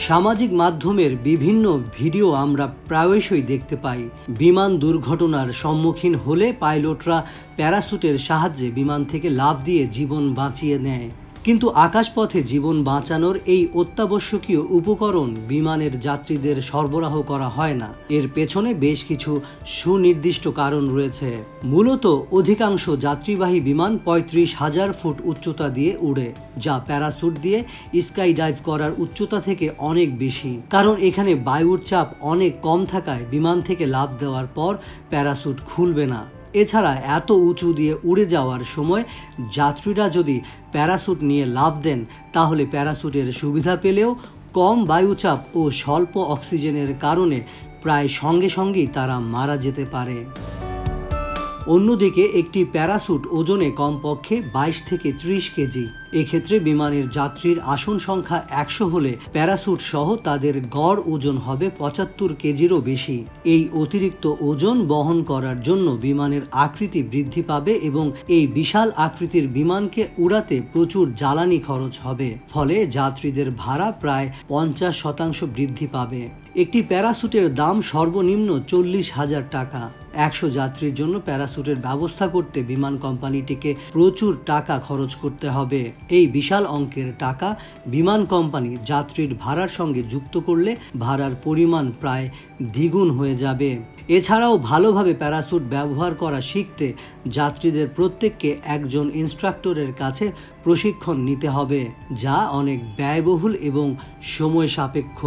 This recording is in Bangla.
সামাজিক মাধ্যমের বিভিন্ন ভিডিও আমরা প্রায়শই দেখতে পাই। বিমান দুর্ঘটনার সম্মুখীন হলে পাইলটরা প্যারাসুটের সাহায্যে বিমান থেকে লাফ দিয়ে জীবন বাঁচিয়ে নেয়। কিন্তু আকাশপথে জীবন বাঁচানোর এই অত্যাবশ্যকীয় উপকরণ বিমানের যাত্রীদের সরবরাহ করা হয় না। এর পেছনে বেশ কিছু সুনির্দিষ্ট কারণ রয়েছে। মূলত অধিকাংশ যাত্রীবাহী বিমান ৩৫,০০০ ফুট উচ্চতা দিয়ে উড়ে, যা প্যারাসুট দিয়ে স্কাই ডাইভ করার উচ্চতা থেকে অনেক বেশি। কারণ এখানে বায়ুর চাপ অনেক কম থাকায় বিমান থেকে লাফ দেওয়ার পর প্যারাসুট খুলবে না। এছাড়া এত উঁচু দিয়ে উড়ে যাওয়ার সময় যাত্রীরা যদি প্যারাসুট নিয়ে লাফ দেন, তাহলে প্যারাসুটের সুবিধা পেলেও কম বায়ুচাপ ও স্বল্প অক্সিজেনের কারণে প্রায় সঙ্গে সঙ্গেই তারা মারা যেতে পারে। অন্যদিকে একটি প্যারাসুট ওজনে কমপক্ষে ২২ থেকে ৩০ কেজি। এক্ষেত্রে বিমানের যাত্রীর আসন সংখ্যা ১০০ হলে প্যারাসুট সহ তাদের গড় ওজন হবে ৭৫ কেজিরও বেশি। এই অতিরিক্ত ওজন বহন করার জন্য বিমানের আকৃতি বৃদ্ধি পাবে এবং এই বিশাল আকৃতির বিমানকে উড়াতে প্রচুর জ্বালানি খরচ হবে। ফলে যাত্রীদের ভাড়া প্রায় ৫০% বৃদ্ধি পাবে। একটি প্যারাসুটের দাম সর্বনিম্ন ৪০,০০০ টাকা। ১০০ যাত্রীর জন্য প্যারাসুটের ব্যবস্থা করতে বিমান কোম্পানিটিকে প্রচুর টাকা খরচ করতে হবে। এই বিশাল অঙ্কের টাকা বিমান কোম্পানি যাত্রীর ভাড়ার সঙ্গে যুক্ত করলে ভাড়ার পরিমাণ প্রায় দ্বিগুণ হয়ে যাবে। এছাড়াও ভালোভাবে প্যারাসুট ব্যবহার করা শিখতে যাত্রীদের প্রত্যেককে একজন ইনস্ট্রাক্টরের কাছে প্রশিক্ষণ নিতে হবে, যা অনেক ব্যয়বহুল এবং সময় সাপেক্ষ।